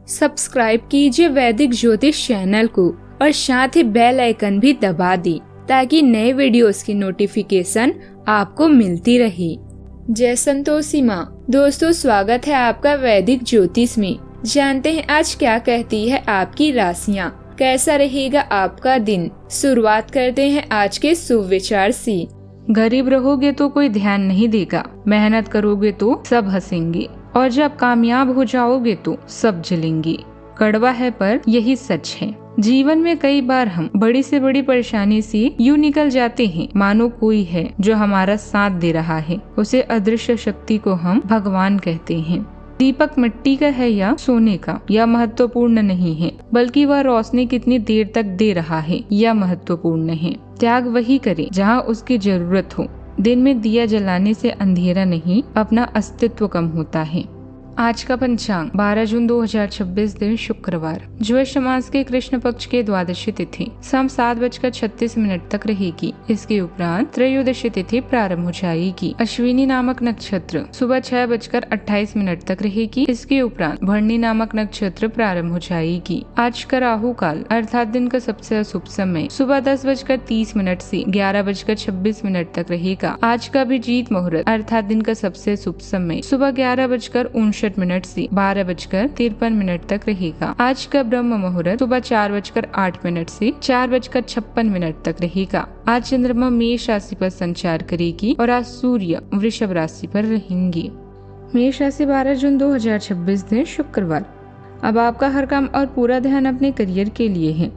Subscribe कीजिए वैदिक ज्योतिष चैनल को और साथ ही बेल आइकन भी दबा दी ताकि नए वीडियोस की नोटिफिकेशन आपको मिलती रहे। जय संतोषी माँ। दोस्तों, स्वागत है आपका वैदिक ज्योतिष में। जानते हैं आज क्या कहती है आपकी राशियाँ, कैसा रहेगा आपका दिन। शुरुआत करते हैं आज के शुभ विचार से। गरीब रहोगे तो कोई ध्यान नहीं देगा, मेहनत करोगे तो सब हंसेंगे और जब कामयाब हो जाओगे तो सब जलेंगे। कड़वा है पर यही सच है। जीवन में कई बार हम बड़ी से बड़ी परेशानी से यूं निकल जाते हैं मानो कोई है जो हमारा साथ दे रहा है। उसे अदृश्य शक्ति को हम भगवान कहते हैं। दीपक मिट्टी का है या सोने का यह महत्वपूर्ण नहीं है, बल्कि वह रोशनी कितनी देर तक दे रहा है यह महत्वपूर्ण है। त्याग वही करे जहाँ उसकी जरूरत हो। दिन में दिया जलाने से अंधेरा नहीं, अपना अस्तित्व कम होता है। आज का पंचांग 12 जून 2026 दिन शुक्रवार। ज्येष्ठ मास के कृष्ण पक्ष के द्वादशी तिथि शाम 7:36 तक रहेगी। इसके उपरांत त्रयोदशी तिथि प्रारंभ हो जाएगी। अश्विनी नामक नक्षत्र सुबह 6:28 तक रहेगी। इसके उपरांत भरणी नामक नक्षत्र प्रारंभ हो जाएगी। आज का राहु काल अर्थात दिन का सबसे अशुभ समय सुबह 10:30 से 11:26 तक रहेगा। आज का अभिजीत मुहूर्त अर्थात दिन का सबसे शुभ समय सुबह 11:59 से 12:53 तक रहेगा। आज का ब्रह्म मुहूर्त सुबह 4:08 से 4:56 तक रहेगा। आज चंद्रमा मेष राशि पर संचार करेगी और आज सूर्य वृषभ राशि पर रहेंगे। मेष राशि 12 जून 2026 दिन शुक्रवार। अब आपका हर काम और पूरा ध्यान अपने करियर के लिए है।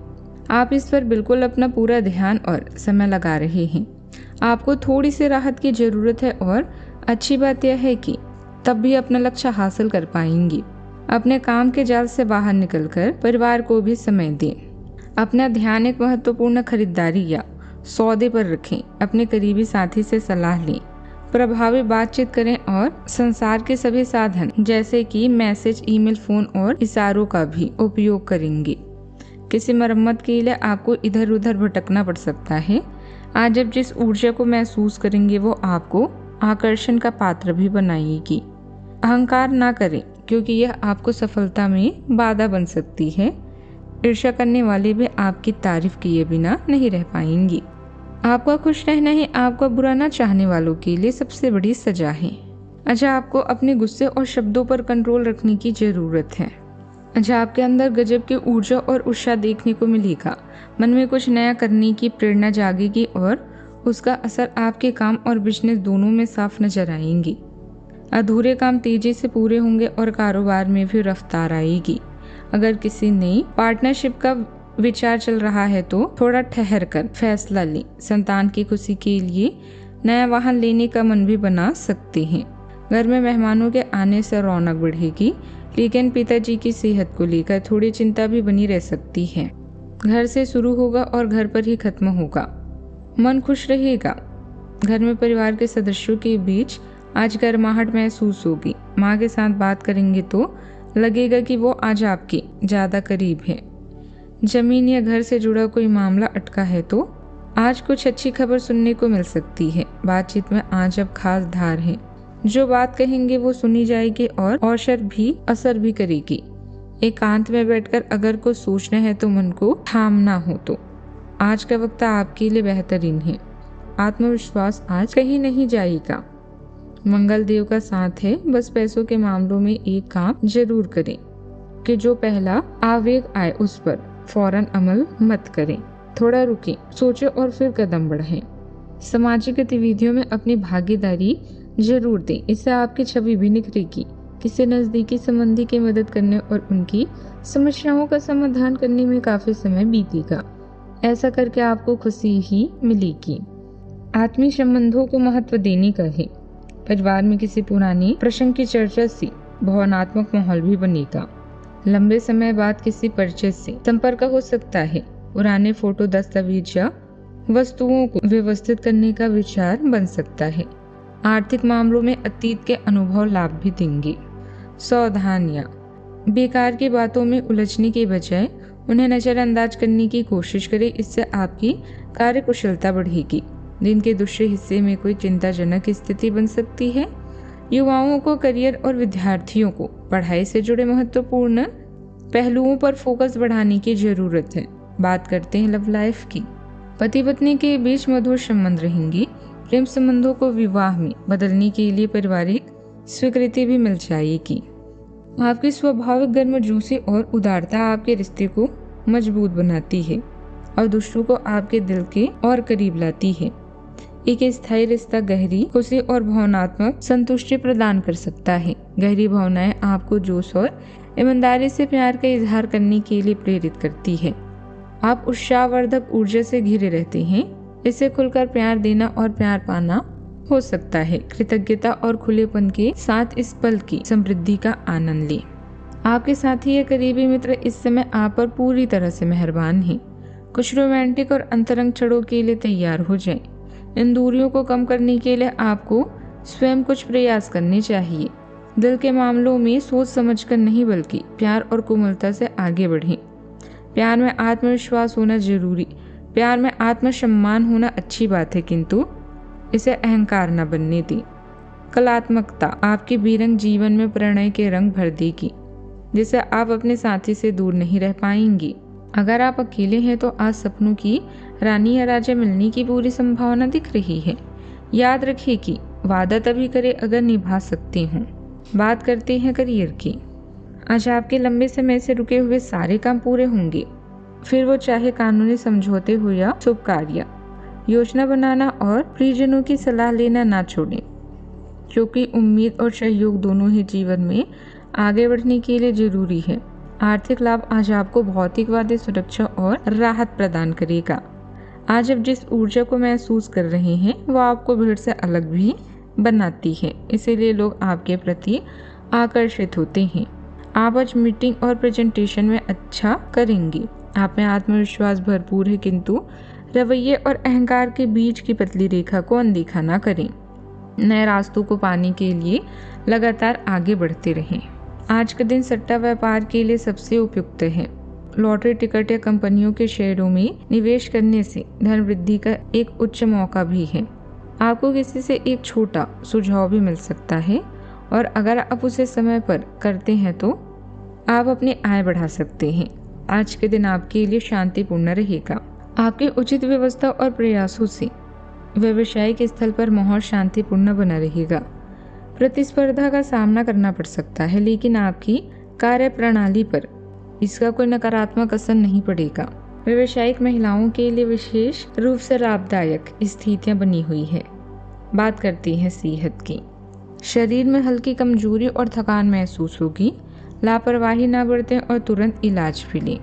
आप इस पर बिल्कुल अपना पूरा ध्यान और समय लगा रहे हैं। आपको थोड़ी सी राहत की जरूरत है और अच्छी बात यह है कि तब भी अपना लक्ष्य हासिल कर पाएंगी। अपने काम के जाल से बाहर निकलकर परिवार को भी समय दें। अपना ध्यान एक महत्वपूर्ण खरीदारी या सौदे पर रखें। अपने करीबी साथी से सलाह लें। प्रभावी बातचीत करें और संसार के सभी साधन जैसे कि मैसेज, ईमेल, फोन और इशारों का भी उपयोग करेंगे। किसी मरम्मत के लिए आपको इधर उधर भटकना पड़ सकता है। आज जब जिस ऊर्जा को महसूस करेंगे वो आपको आकर्षण का पात्र भी बनाएगी। अहंकार ना करें क्योंकि यह आपको सफलता में बाधा बन सकती है। ईर्ष्या करने वाले भी आपकी तारीफ किए बिना नहीं रह पाएंगी। आपका खुश रहना ही आपका बुरा ना चाहने वालों के लिए सबसे बड़ी सजा है। अच्छा, आपको अपने गुस्से और शब्दों पर कंट्रोल रखने की जरूरत है। अच्छा, आपके अंदर गजब की ऊर्जा और उत्साह देखने को मिलेगा। मन में कुछ नया करने की प्रेरणा जागेगी और उसका असर आपके काम और बिजनेस दोनों में साफ नजर आएंगी। अधूरे काम तेजी से पूरे होंगे और कारोबार में भी रफ्तार आएगी। अगर किसी नई पार्टनरशिप का विचार चल रहा है तो थोड़ा ठहर कर फैसला लें। संतान की खुशी के लिए नया वाहन लेने का मन भी बना सकते हैं। घर में मेहमानों के आने से रौनक बढ़ेगी, लेकिन पिताजी की सेहत को लेकर थोड़ी चिंता भी बनी रह सकती है। घर से शुरू होगा और घर पर ही खत्म होगा। मन खुश रहेगा। घर में परिवार के सदस्यों के बीच आज गर्माहट महसूस होगी। माँ के साथ बात करेंगे तो लगेगा कि वो आज आपके ज्यादा करीब है। जमीन या घर से जुड़ा कोई मामला अटका है तो आज कुछ अच्छी खबर सुनने को मिल सकती है। बातचीत में आज अब खास धार है। जो बात कहेंगे वो सुनी जाएगी और औषध भी असर भी करेगी। एकांत में बैठकर अगर कुछ सोचना है तो मन को थामना हो तो आज का वक्त आपके लिए बेहतरीन है। आत्मविश्वास आज कहीं नहीं जाएगा। मंगल देव का साथ है। बस पैसों के मामलों में एक काम जरूर करें कि जो पहला आवेग आए उस पर फौरन अमल मत करें। थोड़ा रुकें, सोचें और फिर कदम बढ़ाएं। सामाजिक गतिविधियों में अपनी भागीदारी जरूर दें, इससे आपकी छवि भी निखरेगी। किसी नजदीकी संबंधी की मदद करने और उनकी समस्याओं का समाधान करने में काफी समय बीतेगा। ऐसा करके आपको खुशी ही मिलेगी। आत्मीय संबंधों को महत्व देने का है। परिवार में किसी पुराने प्रसंग की चर्चा से भावनात्मक माहौल भी बनेगा। लंबे समय बाद किसी परिचय से संपर्क हो सकता है। पुराने फोटो, दस्तावेज या वस्तुओं को व्यवस्थित करने का विचार बन सकता है। आर्थिक मामलों में अतीत के अनुभव लाभ भी देंगे। सावधानियां, बेकार की बातों में उलझने के बजाय उन्हें नजरअंदाज करने की कोशिश करें। इससे आपकी कार्यकुशलता बढ़ेगी। दिन के दूसरे हिस्से में कोई चिंताजनक स्थिति बन सकती है। युवाओं को करियर और विद्यार्थियों को पढ़ाई से जुड़े महत्वपूर्ण पहलुओं पर फोकस बढ़ाने की जरूरत है। बात करते हैं लव लाइफ की। पति पत्नी के बीच मधुर संबंध रहेंगी। प्रेम संबंधों को विवाह में बदलने के लिए पारिवारिक स्वीकृति भी मिल जाएगी। आपकी स्वाभाविक गर्मजोशी और उदारता आपके रिश्ते को मजबूत बनाती है और दूसरों को आपके दिल के और करीब लाती है। एक स्थायी रिश्ता गहरी खुशी और भावनात्मक संतुष्टि प्रदान कर सकता है। गहरी भावनाएं आपको जोश और ईमानदारी से प्यार का इजहार करने के लिए प्रेरित करती है। आप उत्साहवर्धक ऊर्जा से घिरे रहते हैं। इसे खुलकर प्यार देना और प्यार पाना हो सकता है। कृतज्ञता और खुलेपन के साथ इस पल की समृद्धि का आनंद लें। आपके साथी या करीबी मित्र इस समय आप पर पूरी तरह से मेहरबान हैं। कुछ रोमांटिक और अंतरंग क्षणों के लिए तैयार हो जाएं। इन दूरियों को कम करने के लिए आपको स्वयं कुछ प्रयास करने चाहिए। दिल के मामलों में सोच समझकर नहीं बल्कि प्यार और कोमलता से आगे बढ़ें। प्यार में आत्मविश्वास होना जरूरी। प्यार में आत्मसम्मान होना अच्छी बात है, किंतु इसे अहंकार न बनने दें। कलात्मकता आपके बेरंग जीवन में प्रणय के रंग भर देगी, जिससे आप अपने साथी से दूर नहीं रह पाएंगे। अगर आप अकेले हैं तो आज सपनों की रानी या राजा मिलने की पूरी संभावना दिख रही है। याद रखिए कि वादा तभी करें अगर निभा सकते हों। बात करते हैं करियर की। आज आपके लंबे समय से रुके हुए सारे काम पूरे होंगे, फिर वो चाहे कानूनी समझौते हो या शुभ कार्य। योजना बनाना और प्रियजनों की सलाह लेना ना छोड़ें, क्योंकि उम्मीद और सहयोग दोनों ही जीवन में आगे बढ़ने के लिए जरूरी है। आर्थिक लाभ आज आपको भौतिकवादी सुरक्षा और राहत प्रदान करेगा। आज आप जिस ऊर्जा को महसूस कर रहे हैं वो आपको भीड़ से अलग भी बनाती है, इसीलिए लोग आपके प्रति आकर्षित होते हैं। आप आज मीटिंग और प्रेजेंटेशन में अच्छा करेंगे। आप में आत्मविश्वास भरपूर है, किंतु रवैये और अहंकार के बीच की पतली रेखा को अनदेखा ना करें। नए रास्तों को पाने के लिए लगातार आगे बढ़ते रहें। आज का दिन सट्टा व्यापार के लिए सबसे उपयुक्त है। लॉटरी टिकट या कंपनियों के शेयरों में निवेश करने से धन वृद्धि का एक उच्च मौका भी है। आपको किसी से एक छोटा सुझाव भी मिल सकता है और अगर आप उसे समय पर करते हैं तो आप अपनी आय बढ़ा सकते हैं। आज के दिन आपके लिए शांतिपूर्ण रहेगा। आपकी उचित व्यवस्था और प्रयासों से व्यावसायिक स्थल पर माहौल शांतिपूर्ण बना रहेगा। प्रतिस्पर्धा का सामना करना पड़ सकता है, लेकिन आपकी कार्य प्रणाली पर इसका कोई नकारात्मक असर नहीं पड़ेगा। व्यावसायिक महिलाओं के लिए विशेष रूप से लाभदायक स्थितियां बनी हुई है। बात करते हैं सेहत की। शरीर में हल्की कमजोरी और थकान महसूस होगी। लापरवाही ना बरतें और तुरंत इलाज भी लें।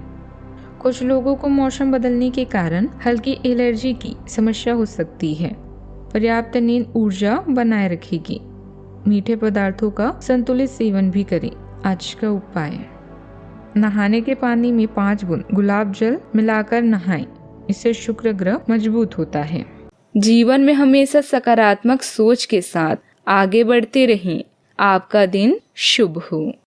कुछ लोगों को मौसम बदलने के कारण हल्की एलर्जी की समस्या हो सकती है। पर्याप्त नींद ऊर्जा बनाए रखेगी। मीठे पदार्थों का संतुलित सेवन भी करें। आज का उपाय, नहाने के पानी में 5 बूंद गुलाब जल मिलाकर नहाएं। इससे शुक्र ग्रह मजबूत होता है। जीवन में हमेशा सकारात्मक सोच के साथ आगे बढ़ते रहें। आपका दिन शुभ हो।